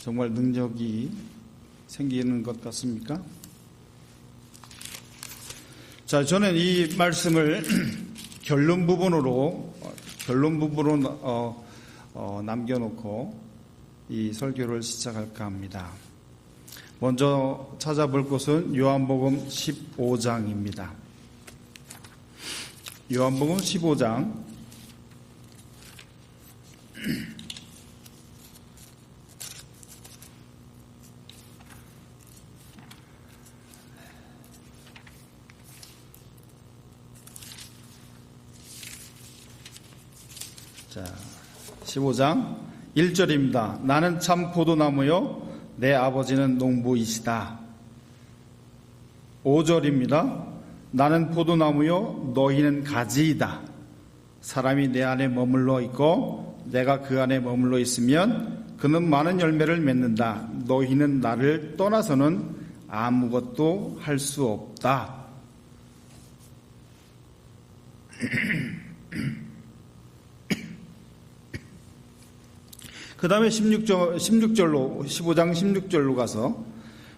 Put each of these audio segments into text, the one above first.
정말 능력이 생기는 것 같습니까? 자, 저는 이 말씀을 결론 부분으로 남겨놓고 이 설교를 시작할까 합니다. 먼저 찾아볼 곳은 요한복음 15장입니다. 요한복음 15장 자, 15장 1절입니다. 나는 참 포도나무요 내 아버지는 농부이시다. 5절입니다. 나는 포도나무요 너희는 가지이다. 사람이 내 안에 머물러 있고 내가 그 안에 머물러 있으면 그는 많은 열매를 맺는다. 너희는 나를 떠나서는 아무것도 할 수 없다. 그 다음에 15장 16절로 가서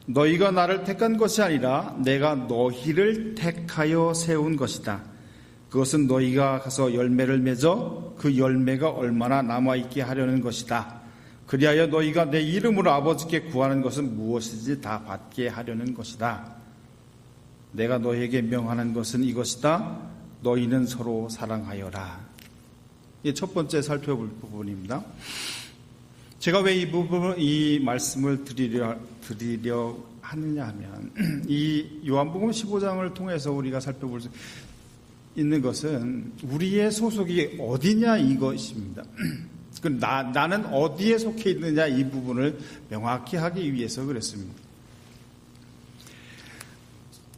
너희가 나를 택한 것이 아니라 내가 너희를 택하여 세운 것이다. 그것은 너희가 가서 열매를 맺어 그 열매가 얼마나 남아있게 하려는 것이다. 그리하여 너희가 내 이름으로 아버지께 구하는 것은 무엇이든지 다 받게 하려는 것이다. 내가 너희에게 명하는 것은 이것이다. 너희는 서로 사랑하여라. 이게 첫 번째 살펴볼 부분입니다. 제가 왜 이 말씀을 드리려 하느냐 하면 이 요한복음 15장을 통해서 우리가 살펴볼 수 있는 것은 우리의 소속이 어디냐 이것입니다. 나는 어디에 속해 있느냐 이 부분을 명확히 하기 위해서 그랬습니다.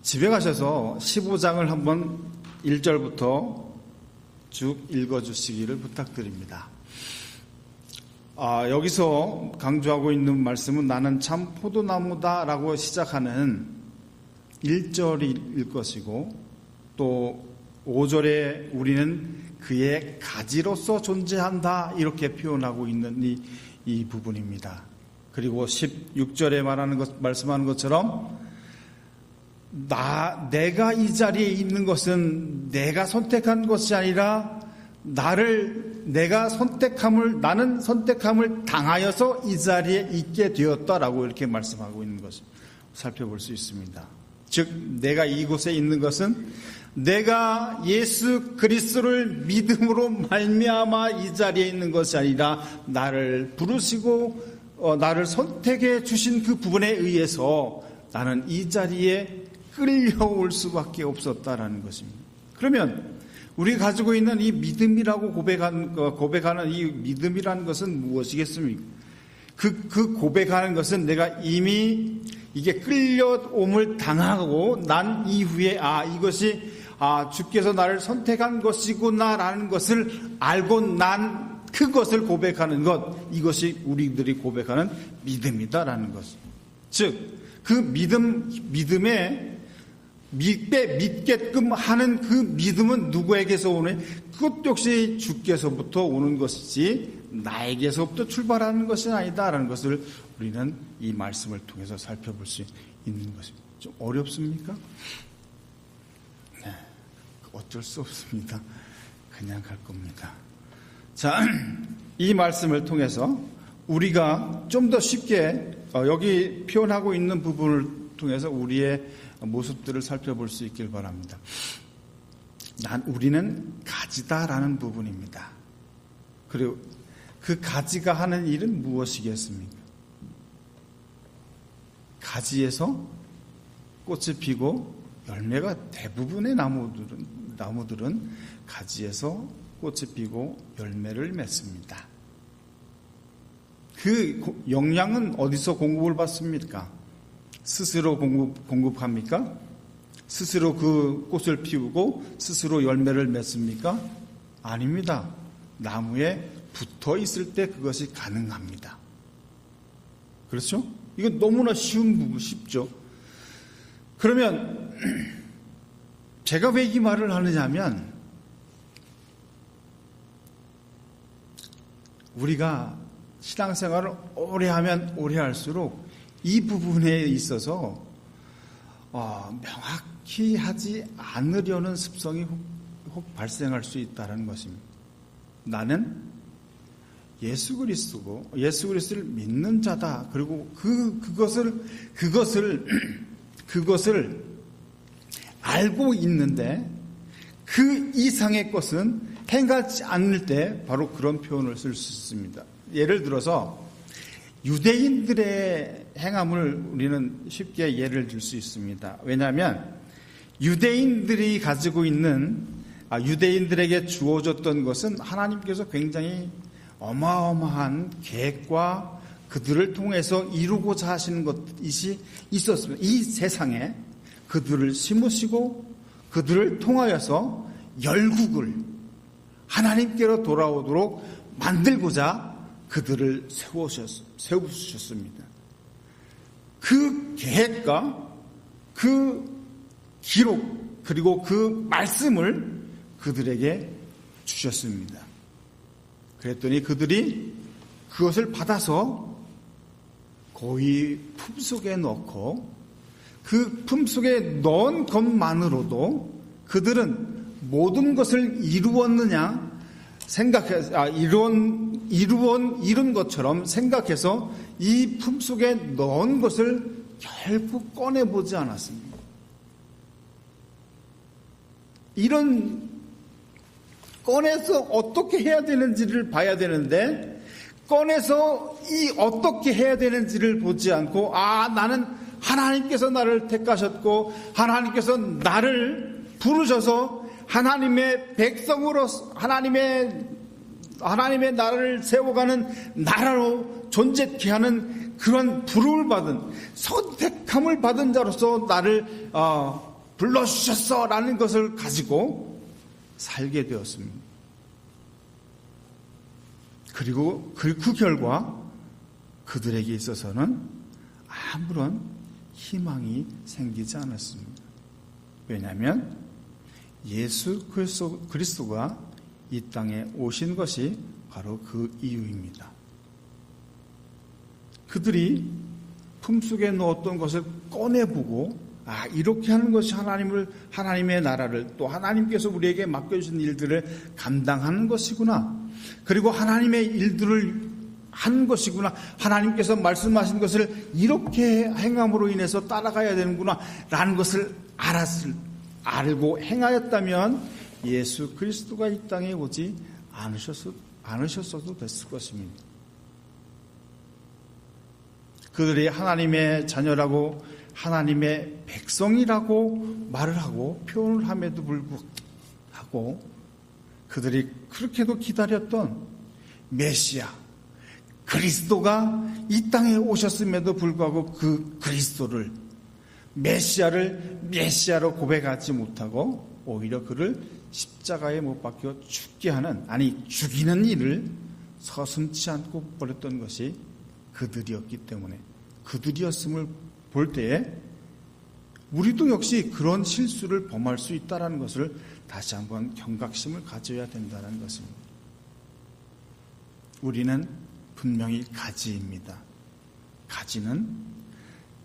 집에 가셔서 15장을 한번 1절부터 쭉 읽어주시기를 부탁드립니다. 여기서 강조하고 있는 말씀은 나는 참 포도나무다라고 시작하는 1절일 것이고 또 5절에 우리는 그의 가지로서 존재한다 이렇게 표현하고 있는 이 부분입니다. 그리고 16절에 말씀하는 것처럼 내가 이 자리에 있는 것은 내가 선택한 것이 아니라 나는 선택함을 당하여서 이 자리에 있게 되었다라고 이렇게 말씀하고 있는 것을 살펴볼 수 있습니다. 즉, 내가 이곳에 있는 것은 내가 예수 그리스도를 믿음으로 말미암아 이 자리에 있는 것이 아니라 나를 부르시고 나를 선택해 주신 그 부분에 의해서 나는 이 자리에 끌려올 수밖에 없었다라는 것입니다. 그러면 우리가 가지고 있는 이 믿음이라고 고백하는 이 믿음이라는 것은 무엇이겠습니까? 그 고백하는 것은 내가 이미 이게 끌려옴을 당하고 난 이후에 이것이 주께서 나를 선택한 것이구나라는 것을 알고 난 그것을 고백하는 것, 이것이 우리들이 고백하는 믿음이다라는 것. 즉, 그 믿음에 믿게끔 하는 그 믿음은 누구에게서 오는? 그것 역시 주께서부터 오는 것이지 나에게서부터 출발하는 것이 아니다라는 것을 우리는 이 말씀을 통해서 살펴볼 수 있는 것입니다. 좀 어렵습니까? 네, 어쩔 수 없습니다. 그냥 갈 겁니다. 자, 이 말씀을 통해서 우리가 좀 더 쉽게 여기 표현하고 있는 부분을 통해서 우리의 모습들을 살펴볼 수 있길 바랍니다. 우리는 가지다라는 부분입니다. 그리고 그 가지가 하는 일은 무엇이겠습니까? 가지에서 꽃이 피고 열매가 대부분의 나무들은 가지에서 꽃이 피고 열매를 맺습니다. 그 영양은 어디서 공급을 받습니까? 스스로 공급합니까? 스스로 그 꽃을 피우고 스스로 열매를 맺습니까? 아닙니다. 나무에 붙어 있을 때 그것이 가능합니다. 그렇죠? 이건 너무나 쉽죠. 그러면 제가 왜 이 말을 하느냐면 우리가 신앙생활을 오래 하면 오래 할수록 이 부분에 있어서 명확히 하지 않으려는 습성이 혹 발생할 수 있다는 것입니다. 나는 예수 그리스도고 예수 그리스도를 믿는 자다. 그리고 그것을 알고 있는데 그 이상의 것은 행하지 않을 때 바로 그런 표현을 쓸 수 있습니다. 예를 들어서 유대인들의 행함을 우리는 쉽게 예를 들 수 있습니다. 왜냐하면 유대인들이 가지고 있는 유대인들에게 주어졌던 것은 하나님께서 굉장히 어마어마한 계획과 그들을 통해서 이루고자 하시는 것이 있었습니다. 이 세상에 그들을 심으시고 그들을 통하여서 열국을 하나님께로 돌아오도록 만들고자 그들을 세우셨습니다. 그 계획과 그 기록 그리고 그 말씀을 그들에게 주셨습니다. 그랬더니 그들이 그것을 받아서 고이 품속에 넣고 그 품속에 넣은 것만으로도 그들은 모든 것을 이루었느냐 이룬 것처럼 생각해서 이 품속에 넣은 것을 결국 꺼내보지 않았습니다. 이런 꺼내서 어떻게 해야 되는지를 봐야 되는데 꺼내서 어떻게 해야 되는지를 보지 않고 나는 하나님께서 나를 택하셨고 하나님께서 나를 부르셔서 하나님의 백성으로 하나님의 나라를 세워가는 나라로 존재케 하는 그런 부름을 받은 선택함을 받은 자로서 나를 불러주셨어라는 것을 가지고 살게 되었습니다. 그리고 그 결과 그들에게 있어서는 아무런 희망이 생기지 않았습니다. 왜냐하면 예수 그리스도가 이 땅에 오신 것이 바로 그 이유입니다. 그들이 품속에 넣었던 것을 꺼내보고 이렇게 하는 것이 하나님의 나라를 또 하나님께서 우리에게 맡겨주신 일들을 감당하는 것이구나. 그리고 하나님의 일들을 하는 것이구나. 하나님께서 말씀하신 것을 이렇게 행함으로 인해서 따라가야 되는구나 라는 것을 알고 행하였다면 예수 그리스도가 이 땅에 오지 않으셨어도 됐을 것입니다. 그들이 하나님의 자녀라고 하나님의 백성이라고 말을 하고 표현을 함에도 불구하고 그들이 그렇게도 기다렸던 메시아 그리스도가 이 땅에 오셨음에도 불구하고 그 그리스도를 메시아로 고백하지 못하고 오히려 그를 십자가에 못 박혀 죽이는 일을 서슴지 않고 버렸던 것이 그들이었기 때문에 그들이었음을 볼 때에 우리도 역시 그런 실수를 범할 수 있다는 것을 다시 한번 경각심을 가져야 된다는 것입니다. 우리는 분명히 가지입니다. 가지는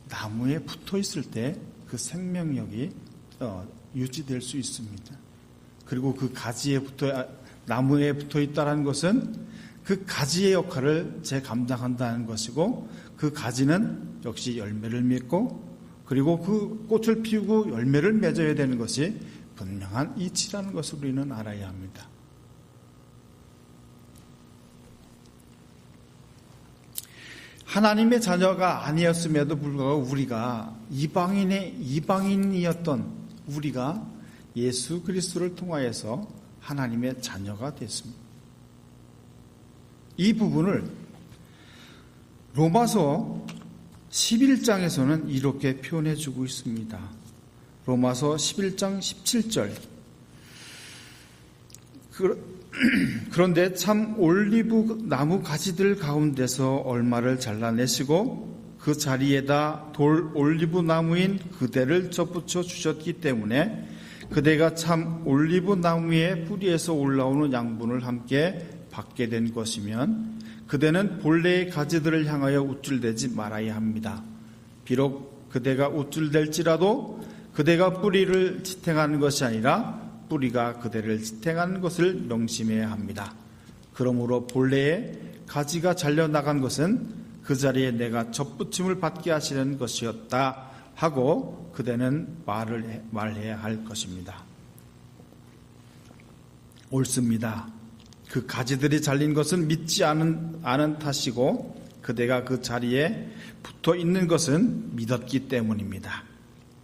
나무에 붙어 있을 때 그 생명력이 유지될 수 있습니다. 그리고 그 나무에 붙어 있다는 것은 그 가지의 역할을 감당한다는 것이고 그 가지는 역시 열매를 맺고 그리고 그 꽃을 피우고 열매를 맺어야 되는 것이 분명한 이치라는 것을 우리는 알아야 합니다. 하나님의 자녀가 아니었음에도 불구하고 우리가 이방인이었던 우리가 예수 그리스도를 통하여서 하나님의 자녀가 됐습니다. 이 부분을 로마서 11장에서는 이렇게 표현해 주고 있습니다. 로마서 11장 17절. 그런데 참 올리브 나무 가지들 가운데서 얼마를 잘라내시고 그 자리에다 돌 올리브 나무인 그대를 접붙여 주셨기 때문에 그대가 참 올리브 나무의 뿌리에서 올라오는 양분을 함께 받게 된 것이면 그대는 본래의 가지들을 향하여 우쭐대지 말아야 합니다. 비록 그대가 우쭐댈지라도 그대가 뿌리를 지탱하는 것이 아니라 뿌리가 그대를 지탱하는 것을 명심해야 합니다. 그러므로 본래의 가지가 잘려나간 것은 그 자리에 내가 접붙임을 받게 하시는 것이었다 하고 그대는 말해야 할 것입니다. 옳습니다. 그 가지들이 잘린 것은 믿지 않은 탓이고 그대가 그 자리에 붙어 있는 것은 믿었기 때문입니다.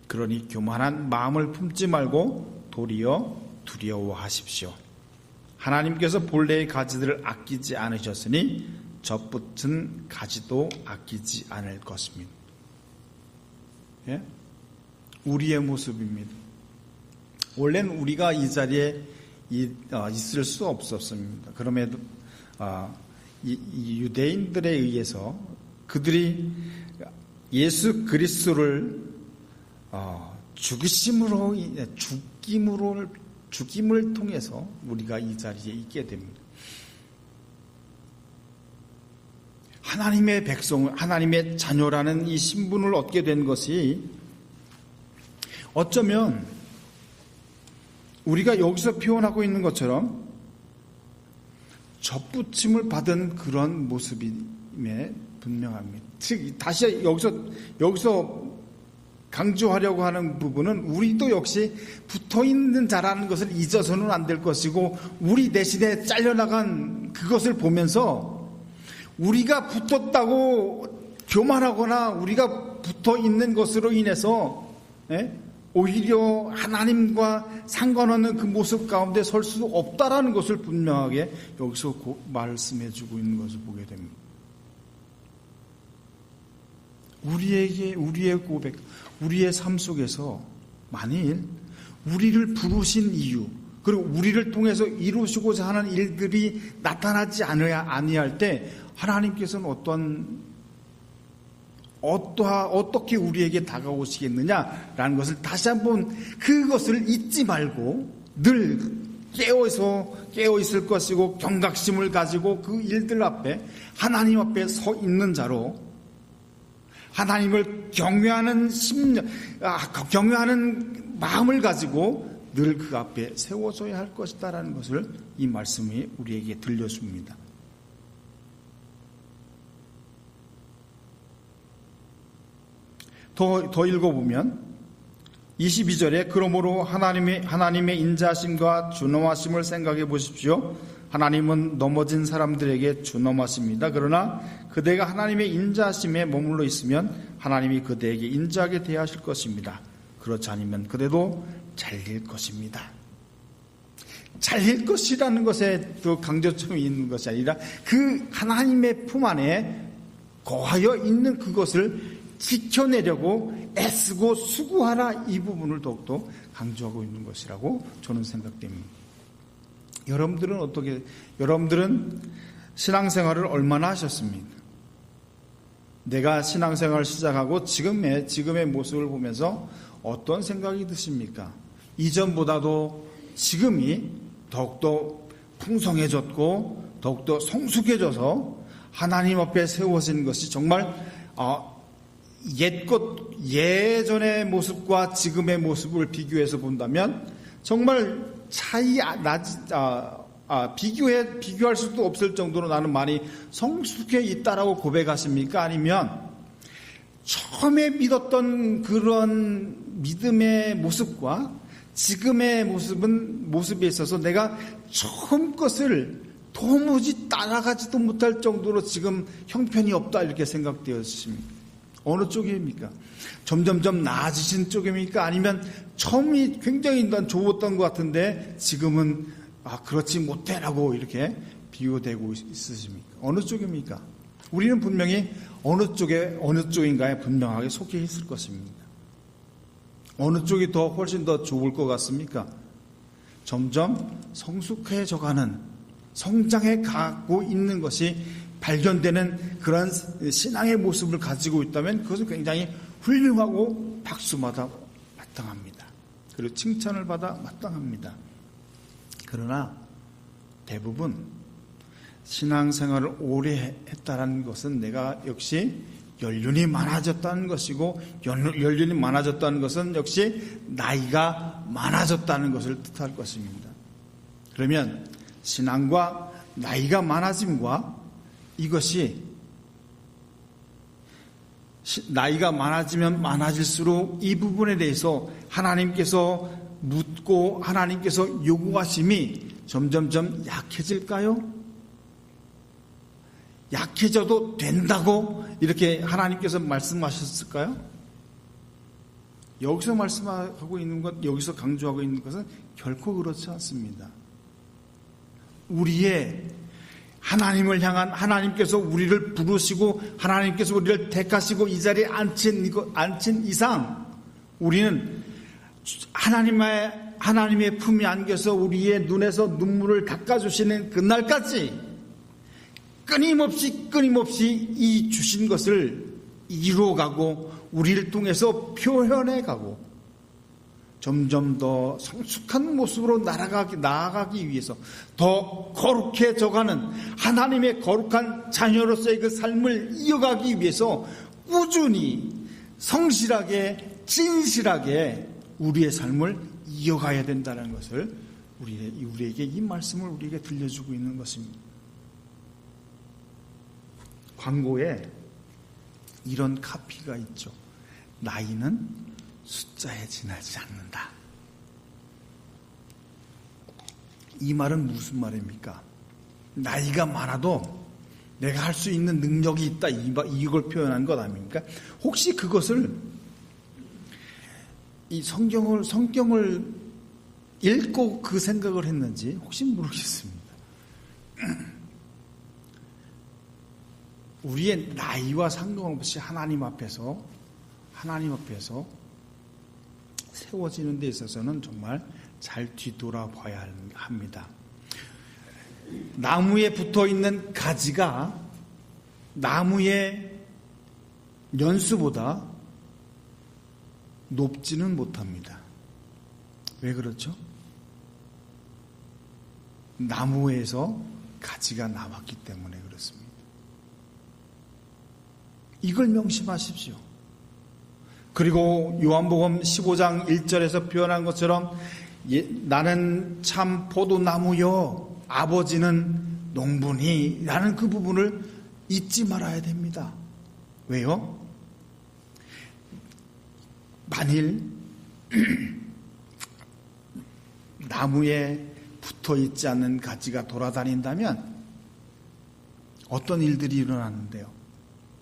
그러니 교만한 마음을 품지 말고 도리어 두려워하십시오. 하나님께서 본래의 가지들을 아끼지 않으셨으니 접붙은 가지도 아끼지 않을 것입니다. 예? 우리의 모습입니다. 원래는 우리가 이 자리에 있을 수 없었습니다. 그럼에도 이 유대인들에 의해서 그들이 예수 그리스도를 죽임을 통해서 우리가 이 자리에 있게 됩니다. 하나님의 백성, 하나님의 자녀라는 이 신분을 얻게 된 것이 어쩌면 우리가 여기서 표현하고 있는 것처럼 접붙임을 받은 그런 모습임에 분명합니다. 즉 다시 여기서 강조하려고 하는 부분은 우리도 역시 붙어있는 자라는 것을 잊어서는 안 될 것이고 우리 대신에 잘려나간 그것을 보면서 우리가 붙었다고 교만하거나 우리가 붙어있는 것으로 인해서 오히려 하나님과 상관없는 그 모습 가운데 설 수 없다라는 것을 분명하게 여기서 말씀해주고 있는 것을 보게 됩니다. 우리의 고백, 우리의 삶 속에서 만일 우리를 부르신 이유 그리고 우리를 통해서 이루시고자 하는 일들이 나타나지 아니할 때 하나님께서는 어떻게 우리에게 다가오시겠느냐라는 것을 다시 한번 그것을 잊지 말고 늘 깨어 있을 것이고 경각심을 가지고 그 일들 앞에 하나님 앞에 서 있는 자로 하나님을 경외하는 경외하는 마음을 가지고 늘 그 앞에 세워져야 할 것이다라는 것을 이 말씀이 우리에게 들려줍니다. 더 읽어보면 22절에 그러므로 하나님의 인자하심과 준엄하심을 생각해 보십시오. 하나님은 넘어진 사람들에게 준엄하십니다. 그러나 그대가 하나님의 인자하심에 머물러 있으면 하나님이 그대에게 인자하게 대하실 것입니다. 그렇지 않으면 그대도 잘릴 것입니다. 잘릴 것이라는 것에 더 강조점이 있는 것이 아니라 그 하나님의 품 안에 거하여 있는 그것을 지켜내려고 애쓰고 수고하라, 이 부분을 더욱더 강조하고 있는 것이라고 저는 생각됩니다. 여러분들은 신앙생활을 얼마나 하셨습니까? 내가 신앙생활을 시작하고 지금의 모습을 보면서 어떤 생각이 드십니까? 이전보다도 지금이 더욱더 풍성해졌고 더욱더 성숙해져서 하나님 앞에 세워진 것이 정말 예전의 모습과 지금의 모습을 비교해서 본다면 정말 비교할 수도 없을 정도로 나는 많이 성숙해 있다라고 고백하십니까? 아니면 처음에 믿었던 그런 믿음의 모습과 지금의 모습에 있어서 내가 처음 것을 도무지 따라가지도 못할 정도로 지금 형편이 없다 이렇게 생각되었습니까? 어느 쪽입니까? 점점점 나아지신 쪽입니까? 아니면 처음이 굉장히 난 좋았던 것 같은데 지금은 그렇지 못해라고 이렇게 비교되고 있으십니까? 어느 쪽입니까? 우리는 분명히 어느 쪽인가에 분명하게 속해 있을 것입니다. 어느 쪽이 훨씬 더 좋을 것 같습니까? 점점 성숙해져가는 성장해 가고 있는 것이 발견되는 그런 신앙의 모습을 가지고 있다면 그것은 굉장히 훌륭하고 박수마다 마땅합니다. 그리고 칭찬을 받아 마땅합니다. 그러나 대부분 신앙생활을 오래 했다는 것은 내가 역시 연륜이 많아졌다는 것이고, 연륜이 많아졌다는 것은 역시 나이가 많아졌다는 것을 뜻할 것입니다. 그러면 신앙과 나이가 많아짐과 이것이 나이가 많아지면 많아질수록 이 부분에 대해서 하나님께서 묻고 하나님께서 요구하심이 점점점 약해질까요? 약해져도 된다고 이렇게 하나님께서 말씀하셨을까요? 여기서 말씀하고 있는 것, 여기서 강조하고 있는 것은 결코 그렇지 않습니다. 우리의 하나님을 향한, 하나님께서 우리를 부르시고 하나님께서 우리를 택하시고 이 자리에 앉힌 이상 우리는 하나님의 품에 안겨서 우리의 눈에서 눈물을 닦아주시는 그날까지 끊임없이 이 주신 것을 이루어가고 우리를 통해서 표현해가고 점점 더 성숙한 모습으로 나아가기 위해서 더 거룩해져가는 하나님의 거룩한 자녀로서의 그 삶을 이어가기 위해서 꾸준히 성실하게 진실하게 우리의 삶을 이어가야 된다는 것을 우리에게 이 말씀을 우리에게 들려주고 있는 것입니다. 광고에 이런 카피가 있죠. 나이는 숫자에 지나지 않는다. 이 말은 무슨 말입니까? 나이가 많아도 내가 할 수 있는 능력이 있다, 이걸 표현한 것 아닙니까? 혹시 그것을 이 성경을 읽고 그 생각을 했는지 혹시 모르겠습니다. 우리의 나이와 상관없이 하나님 앞에서 세워지는 데 있어서는 정말 잘 뒤돌아봐야 합니다. 나무에 붙어 있는 가지가 나무의 연수보다 높지는 못합니다. 왜 그렇죠? 나무에서 가지가 나왔기 때문에 그렇습니다. 이걸 명심하십시오. 그리고 요한복음 15장 1절에서 표현한 것처럼 나는 참 포도나무요 아버지는 농부니 라는 그 부분을 잊지 말아야 됩니다. 왜요? 만일 나무에 붙어 있지 않는 가지가 돌아다닌다면 어떤 일들이 일어나는데요?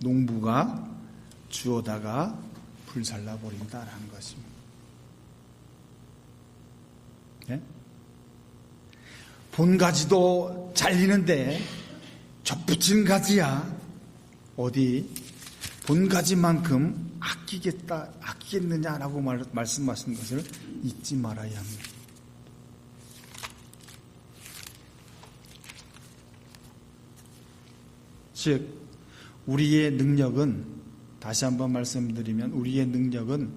농부가 주워다가 불살라 버린다라는 것입니다. 네? 본 가지도 잘리는데 접붙인 가지야 어디 본 가지만큼 아끼겠느냐라고 말씀하신 것을 잊지 말아야 합니다. 즉 우리의 능력은, 다시 한번 말씀드리면 우리의 능력은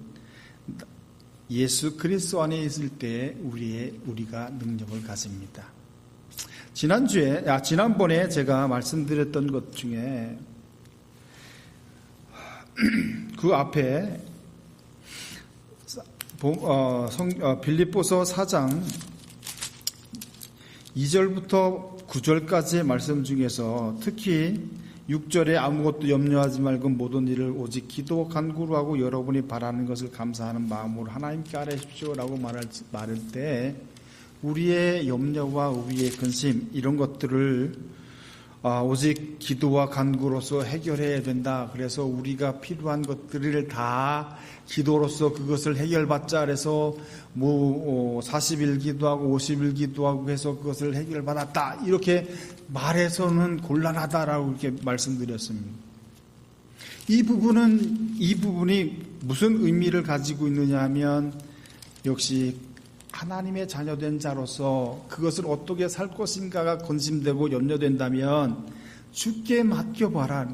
예수 그리스도 안에 있을 때 우리가 능력을 가집니다. 지난번에 제가 말씀드렸던 것 중에 그 앞에 빌립보서 4장 2절부터 9절까지의 말씀 중에서 특히 6절에 아무것도 염려하지 말고 모든 일을 오직 기도 간구로 하고 여러분이 바라는 것을 감사하는 마음으로 하나님께 아뢰십시오 라고 말할 때 우리의 염려와 우리의 근심 이런 것들을 오직 기도와 간구로서 해결해야 된다. 그래서 우리가 필요한 것들을 다 기도로서 그것을 해결받자. 그래서 40일 기도하고 50일 기도하고 해서 그것을 해결받았다. 이렇게 말해서는 곤란하다라고 이렇게 말씀드렸습니다. 이 부분이 무슨 의미를 가지고 있느냐 하면 역시 하나님의 자녀된 자로서 그것을 어떻게 살 것인가가 근심되고 염려된다면 주께 맡겨봐라.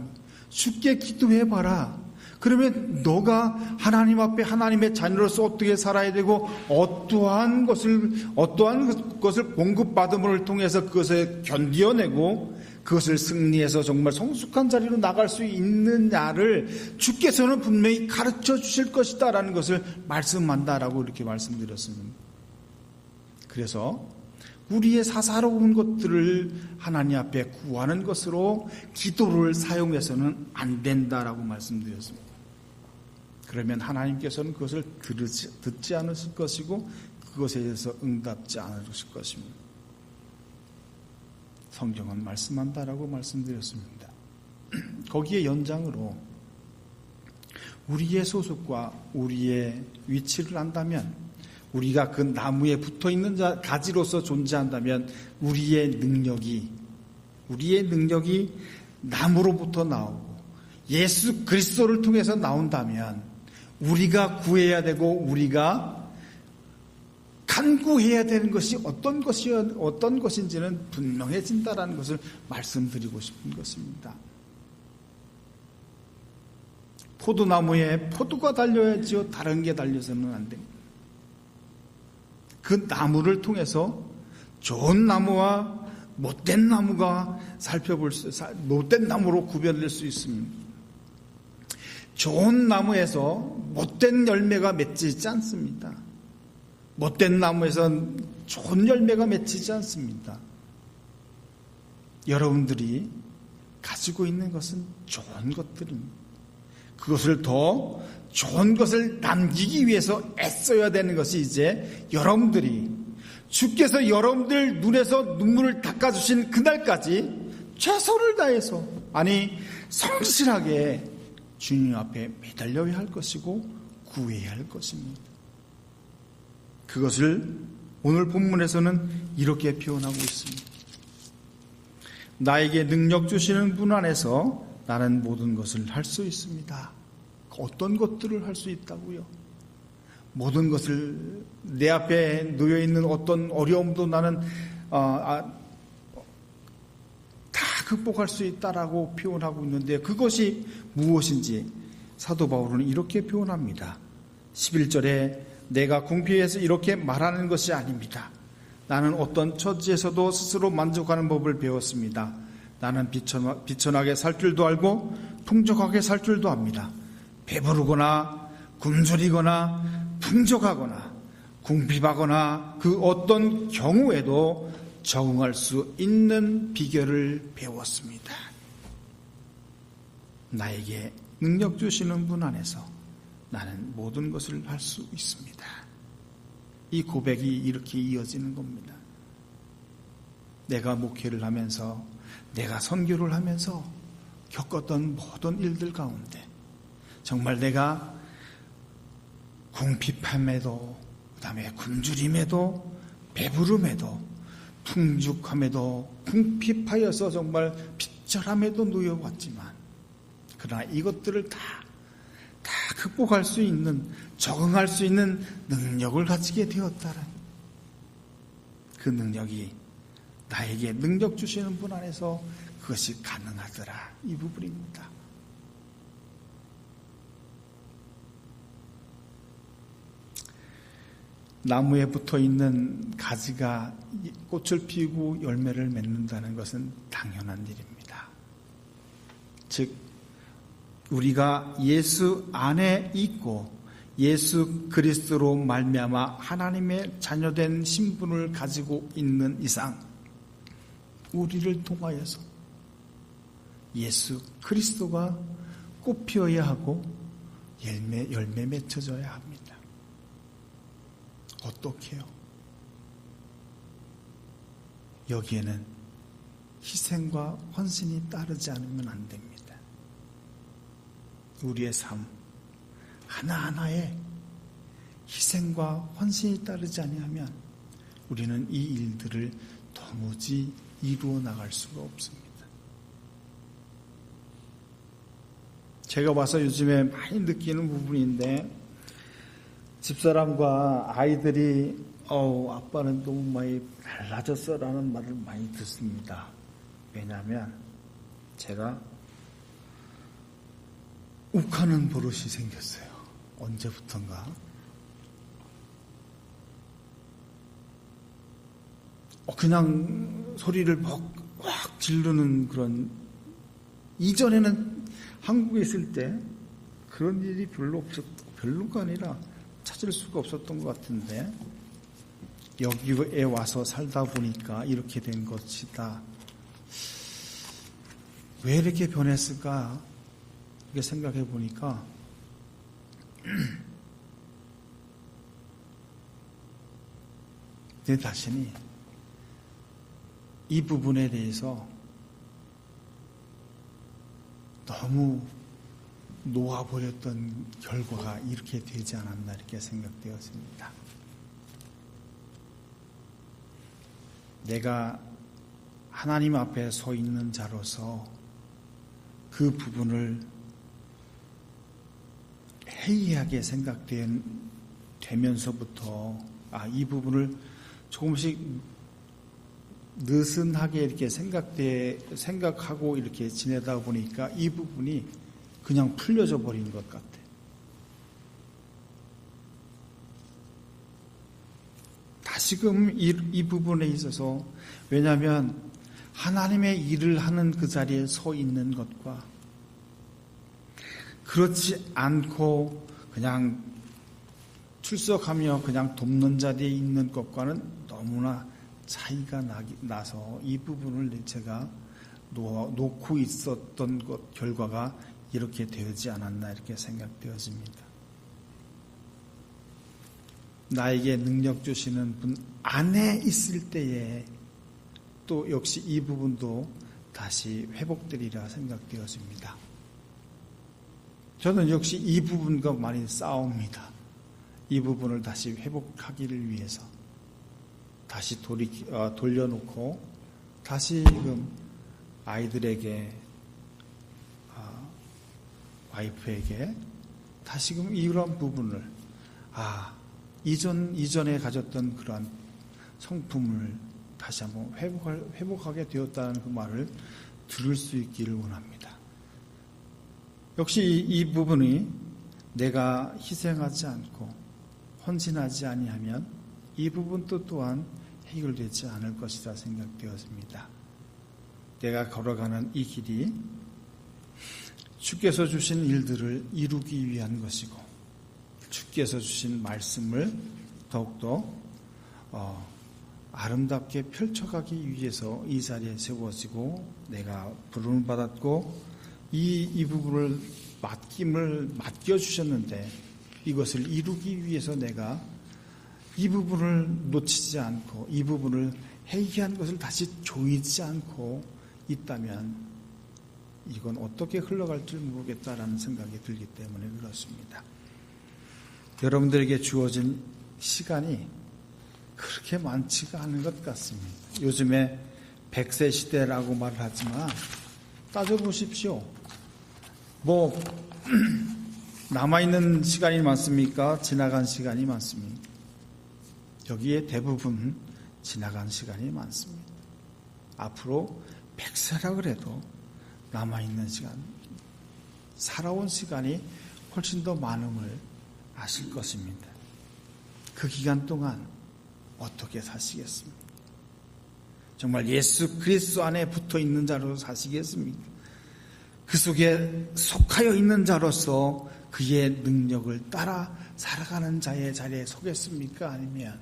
주께 기도해봐라. 그러면 너가 하나님 앞에 하나님의 자녀로서 어떻게 살아야 되고 어떠한 것을 공급받음을 통해서 그것을 견뎌내고 그것을 승리해서 정말 성숙한 자리로 나갈 수 있느냐를 주께서는 분명히 가르쳐 주실 것이다라는 것을 말씀한다라고 이렇게 말씀드렸습니다. 그래서 우리의 사사로운 것들을 하나님 앞에 구하는 것으로 기도를 사용해서는 안 된다라고 말씀드렸습니다. 그러면 하나님께서는 그것을 듣지 않으실 것이고 그것에 대해서 응답지 않으실 것입니다. 성경은 말씀한다라고 말씀드렸습니다. 거기에 연장으로 우리의 소속과 우리의 위치를 안다면, 우리가 그 나무에 붙어있는 가지로서 존재한다면 우리의 능력이 나무로부터 나오고 예수 그리스도를 통해서 나온다면 우리가 구해야 되고 우리가 간구해야 되는 것이 어떤 것인지는 분명해진다라는 것을 말씀드리고 싶은 것입니다. 포도나무에 포도가 달려야지요, 다른 게 달려서는 안 됩니다. 그 나무를 통해서 좋은 나무와 못된 나무가 못된 나무로 구별될 수 있습니다. 좋은 나무에서 못된 열매가 맺히지 않습니다. 못된 나무에선 좋은 열매가 맺히지 않습니다. 여러분들이 가지고 있는 것은 좋은 것들입니다. 그것을 더 좋은 것을 남기기 위해서 애써야 되는 것이 이제 여러분들이 주께서 여러분들 눈에서 눈물을 닦아주신 그날까지 최선을 다해서, 아니 성실하게 주님 앞에 매달려야 할 것이고 구해야 할 것입니다. 그것을 오늘 본문에서는 이렇게 표현하고 있습니다. 나에게 능력 주시는 분 안에서 나는 모든 것을 할 수 있습니다. 어떤 것들을 할 수 있다고요? 모든 것을, 내 앞에 놓여있는 어떤 어려움도 나는 다 극복할 수 있다라고 표현하고 있는데, 그것이 무엇인지 사도 바울은 이렇게 표현합니다. 11절에 내가 궁핍해서 이렇게 말하는 것이 아닙니다. 나는 어떤 처지에서도 스스로 만족하는 법을 배웠습니다. 나는 비천하게 살 줄도 알고 풍족하게 살 줄도 압니다. 배부르거나 굶주리거나 풍족하거나 궁핍하거나 그 어떤 경우에도 적응할 수 있는 비결을 배웠습니다. 나에게 능력 주시는 분 안에서 나는 모든 것을 할 수 있습니다. 이 고백이 이렇게 이어지는 겁니다. 내가 목회를 하면서, 내가 선교를 하면서 겪었던 모든 일들 가운데 정말 내가 궁핍함에도, 그다음에 굶주림에도, 배부름에도, 풍족함에도, 궁핍하여서 정말 빗절함에도 놓여왔지만, 그러나 이것들을 다 극복할 수 있는, 적응할 수 있는 능력을 가지게 되었다는, 그 능력이 나에게 능력 주시는 분 안에서 그것이 가능하더라, 이 부분입니다. 나무에 붙어있는 가지가 꽃을 피우고 열매를 맺는다는 것은 당연한 일입니다. 즉 우리가 예수 안에 있고 예수 그리스도로 말미암아 하나님의 자녀된 신분을 가지고 있는 이상 우리를 통하여서 예수 그리스도가 꽃 피어야 하고 열매 맺혀져야 합니다. 어떻게요? 여기에는 희생과 헌신이 따르지 않으면 안 됩니다. 우리의 삶 하나하나에 희생과 헌신이 따르지 아니하면 우리는 이 일들을 도무지 이루어 나갈 수가 없습니다. 제가 봐서 요즘에 많이 느끼는 부분인데, 집사람과 아이들이 아빠는 너무 많이 달라졌어 라는 말을 많이 듣습니다. 왜냐하면 제가 욱하는 버릇이 생겼어요. 언제부턴가. 그냥 소리를 확 지르는 그런, 이전에는 한국에 있을 때 그런 일이 별로가 아니라 찾을 수가 없었던 것 같은데, 여기에 와서 살다 보니까 이렇게 된 것이다. 왜 이렇게 변했을까? 이렇게 생각해 보니까 내 자신이 이 부분에 대해서 너무 놓아버렸던 결과가 이렇게 되지 않았나, 이렇게 생각되었습니다. 내가 하나님 앞에 서 있는 자로서 그 부분을 해이하게 생각되면서부터 이 부분을 조금씩 느슨하게 이렇게 생각하고 이렇게 지내다 보니까 이 부분이 그냥 풀려져 버린 것 같아. 다시금 이 부분에 있어서, 왜냐하면 하나님의 일을 하는 그 자리에 서 있는 것과 그렇지 않고 그냥 출석하며 그냥 돕는 자리에 있는 것과는 너무나 차이가 나서 이 부분을 제가 놓고 있었던 것 결과가 이렇게 되지 않았나, 이렇게 생각되어집니다. 나에게 능력 주시는 분 안에 있을 때에 또 역시 이 부분도 다시 회복되리라 생각되어집니다. 저는 역시 이 부분과 많이 싸웁니다. 이 부분을 다시 회복하기를 위해서 다시 돌려놓고 다시 지금 아이들에게, 와이프에게 다시금 이런 부분을 이전에 가졌던 그러한 성품을 다시 한번 회복하게 되었다는 그 말을 들을 수 있기를 원합니다. 역시 이 부분이 내가 희생하지 않고 헌신하지 아니하면 이 부분도 또한 해결되지 않을 것이라 생각되었습니다. 내가 걸어가는 이 길이 주께서 주신 일들을 이루기 위한 것이고, 주께서 주신 말씀을 더욱더 아름답게 펼쳐가기 위해서 이 자리에 세워지고, 내가 부름을 받았고 이 부분을 맡겨주셨는데, 이것을 이루기 위해서 내가 이 부분을 놓치지 않고 이 부분을 해이한 것을 다시 조이지 않고 있다면 이건 어떻게 흘러갈 줄 모르겠다라는 생각이 들기 때문에 그렇습니다. 여러분들에게 주어진 시간이 그렇게 많지가 않은 것 같습니다. 요즘에 100세 시대라고 말을 하지만 따져보십시오. 남아있는 시간이 많습니까? 지나간 시간이 많습니까? 여기에 대부분 지나간 시간이 많습니다. 앞으로 100세라 그래도 남아있는 시간, 살아온 시간이 훨씬 더 많음을 아실 것입니다. 그 기간 동안 어떻게 사시겠습니까? 정말 예수 그리스도 안에 붙어 있는 자로 사시겠습니까? 그 속에 속하여 있는 자로서 그의 능력을 따라 살아가는 자의 자리에 서겠습니까? 아니면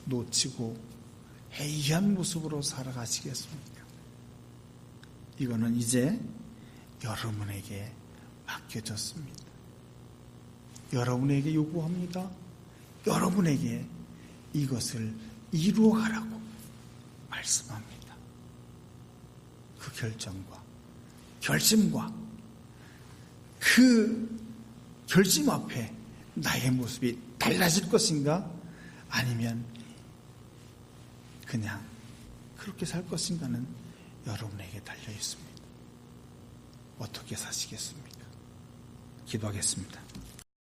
놓치고 해이한 모습으로 살아가시겠습니까? 이거는 이제 여러분에게 맡겨졌습니다. 여러분에게 요구합니다. 여러분에게 이것을 이루어가라고 말씀합니다. 그 결정과 결심과 그 결심 앞에 나의 모습이 달라질 것인가? 아니면 그냥 그렇게 살 것인가는 여러분에게 달려 있습니다. 어떻게 사시겠습니까? 기도하겠습니다.